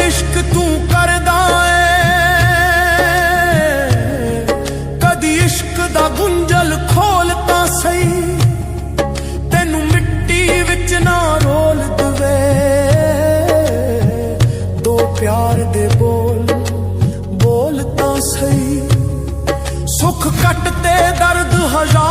इश्क तू करदा ए, कदी इश्क दा गुंजल खोल तां सही, तैनू मिट्टी विच ना रोल दवे, दो प्यार दे बोल बोल तां सही। सुख कट ते दर्द हजार